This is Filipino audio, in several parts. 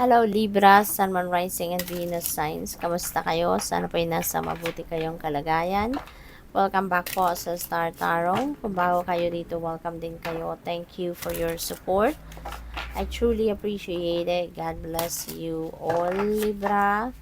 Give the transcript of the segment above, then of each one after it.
Hello Libra, Sun, Moon, Rising, and Venus signs. Kamusta kayo? Sana po ay nasa mabuti kayong kalagayan. Welcome back po sa Star Tarot. Kung bago kayo dito, welcome din kayo. Thank you for your support. I truly appreciate it. God bless you all, Libra.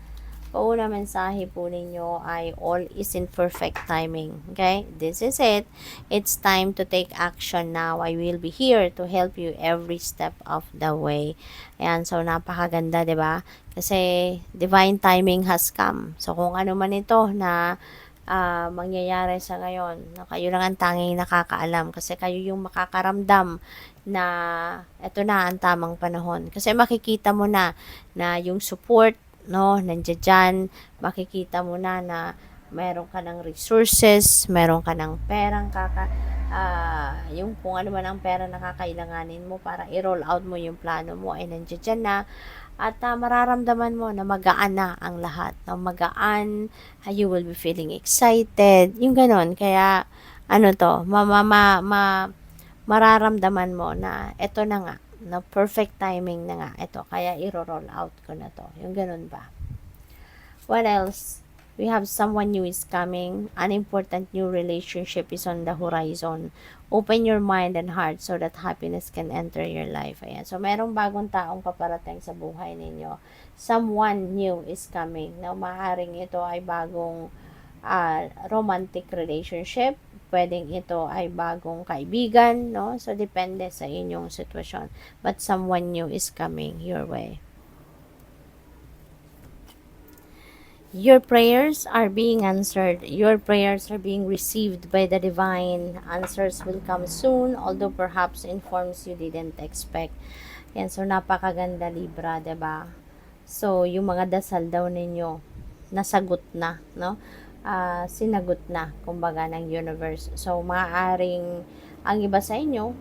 Pauna mensahe po ninyo ay all is in perfect timing. Okay? This is it. It's time to take action now. I will be here to help you every step of the way. Ayan, so napakaganda, 'di ba? Kasi divine timing has come. So kung ano man ito na mangyayari sa ngayon, na kayo lang ang tanging nakakaalam kasi kayo yung makakaramdam na eto na ang tamang panahon. Kasi makikita mo na yung support, no, nandiyan dyan, makikita mo na meron ka ng resources, meron ka ng perang yung kung ano man ang pera na kakailanganin mo para i-roll out mo yung plano mo ay nandiyan dyan na at mararamdaman mo na magaan na ang lahat, no? Magaan, you will be feeling excited, yung ganon. Kaya ano to, mararamdaman mo na eto na nga, no, perfect timing na nga ito, kaya i-roll out ko na to, yung ganun ba. What else? We have someone new is coming. An important new relationship is on the horizon. Open your mind and heart so that happiness can enter your life. Ayan. So, merong bagong taong paparating sa buhay ninyo. Someone new is coming. Now, maaaring ito ay bagong romantic relationship. Pwedeng ito ay bagong kaibigan, no? So, depende sa inyong sitwasyon. But someone new is coming your way. Your prayers are being answered. Your prayers are being received by the divine. Answers will come soon, although perhaps in forms you didn't expect. Yan, so napakaganda, Libra, 'di ba? So, yung mga dasal daw ninyo, nasagot na, no? Sinagot na, kumbaga, ng universe. So, maaaring ang iba sa inyo,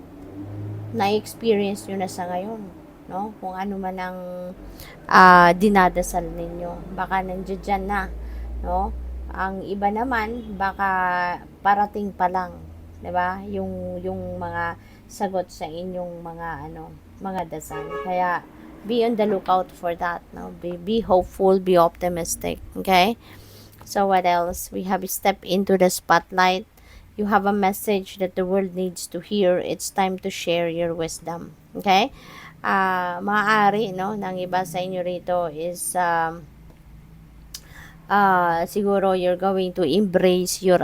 na-experience nyo na sa ngayon, no? Kung ano man ang dinadasal ninyo, baka nandiyan dyan na, no? Ang iba naman, baka parating pa lang, 'di ba? Yung mga sagot sa inyong mga dasal. Kaya be on the lookout for that, no? Be hopeful, be optimistic, okay? So what else? We have stepped into the spotlight. You have a message that the world needs to hear. It's time to share your wisdom. Okay? Maaari, no, ng iba sa inyo rito is siguro you're going to embrace your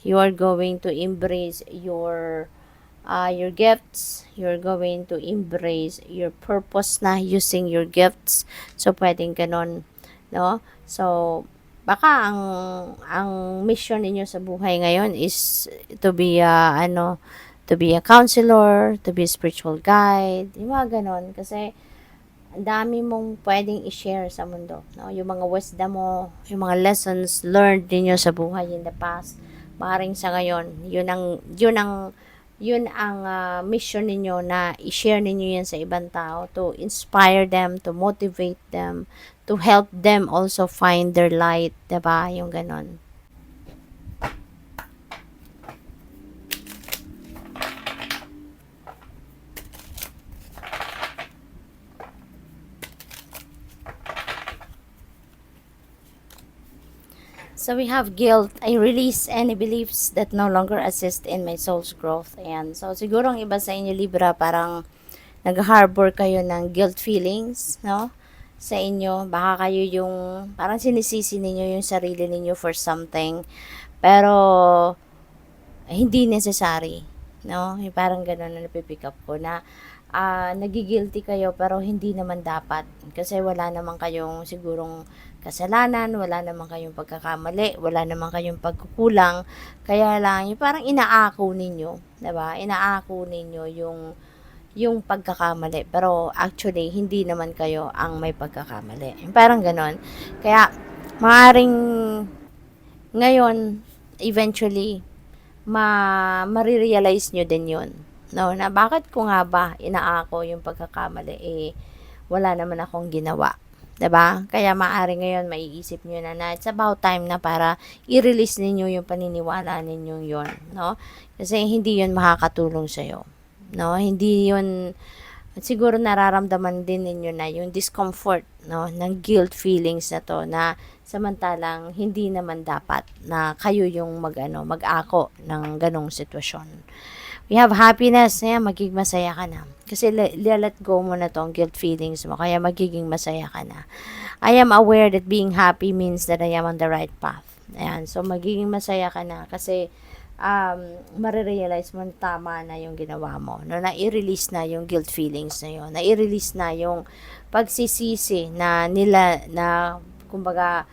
you are going to embrace your gifts, you're going to embrace your purpose na using your gifts. So pwedeng ganon, no? So baka ang mission ninyo sa buhay ngayon is to be to be a counselor, to be a spiritual guide, yung mga ganon. Kasi ang dami mong pwedeng i-share sa mundo, no? Yung mga wisdom mo, yung mga lessons learned niyo sa buhay in the past, maaaring sa ngayon, yun ang mission ninyo na i-share ninyo yan sa ibang tao to inspire them, to motivate them, to help them also find their light, 'di ba? Yung ganon. So we have guilt. I release any beliefs that no longer assist in my soul's growth. Ayan. So siguro ang iba sa inyo, Libra, parang nag-harbor kayo ng guilt feelings, no? Sa inyo, baka kayo yung parang sinisisi ninyo yung sarili ninyo for something. Pero hindi necessary, no? Yung parang gano'n na napipick up ko na nagigilty kayo pero hindi naman dapat kasi wala naman kayong sigurong kasalanan, wala naman kayong pagkakamali, wala naman kayong pagkukulang, kaya lang yung parang inaako ninyo, 'di ba? Inaako ninyo yung pagkakamali pero actually hindi naman kayo ang may pagkakamali. Yung parang ganon. Kaya maaring ngayon eventually marirealize nyo din yun, no, na bakit ko nga ba inaako yung pagkakamali, wala naman akong ginawa, 'di ba? Kaya maaari ngayon maiisip niyo na it's about time na para i-release ninyo yung paniniwala ninyong yon, no? Kasi hindi yun makakatulong sa iyo, no? Hindi yun At siguro nararamdaman din ninyo na yung discomfort, no, ng guilt feelings na to, na samantalang hindi naman dapat na kayo yung mag-ako ng ganong sitwasyon. We have happiness, magiging masaya ka na. Kasi let go mo na tong guilt feelings mo, kaya magiging masaya ka na. I am aware that being happy means that I am on the right path. Ayan, so magiging masaya ka na kasi marirealize mo na tama na yung ginawa mo. No, na-release na yung guilt feelings na yun. Na-release na yung pagsisisi na nila, na kumbaga,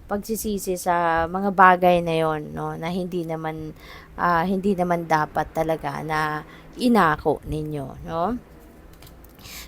pagsisisi sa mga bagay na yon, no, na hindi naman dapat talaga na inako ninyo, no?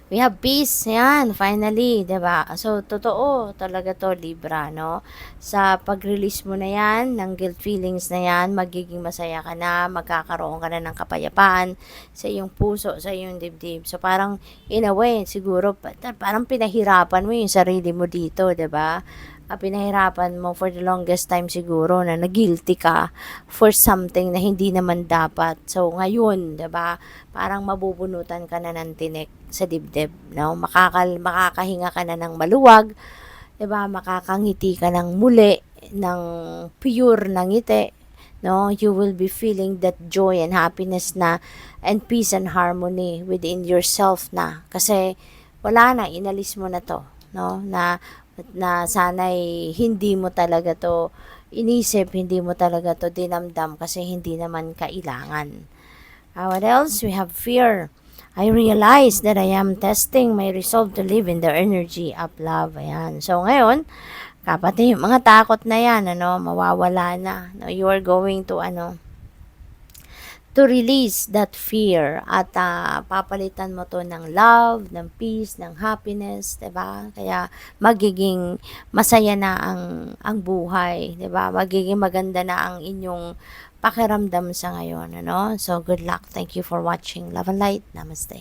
We have peace, yan, finally, 'di ba? So, totoo talaga to, Libra, no? Sa pag-release mo na yan, ng guilt feelings na yan, magiging masaya ka na, magkakaroon ka na ng kapayapaan sa iyong puso, sa iyong dibdib. So, parang, in a way, siguro, parang pinahirapan mo yung sarili mo dito, 'di ba? Pinahirapan mo for the longest time siguro na nag-guilty ka for something na hindi naman dapat. So, ngayon, 'di ba, parang mabubunutan ka na ng tinik sa dibdib, no? Makakahinga ka na ng maluwag, 'di ba? Makakangiti ka ng muli, ng pure na ngiti, no? You will be feeling that joy and happiness na, and peace and harmony within yourself na. Kasi wala na, inalis mo na 'to, no? Na sana'y hindi mo talaga 'to inisip, hindi mo talaga 'to dinamdam kasi hindi naman kailangan. What else? We have fear. I realize that I am testing my resolve to live in the energy of love. Ayan. So, ngayon, kapatid, yung mga takot na yan, mawawala na. No, you are going to release that fear, at papalitan mo to ng love, ng peace, ng happiness, 'di ba? Kaya magiging masaya na ang buhay, 'di ba? Magiging maganda na ang inyong pakiramdam sa ngayon, So good luck. Thank you for watching. Love and light. Namaste.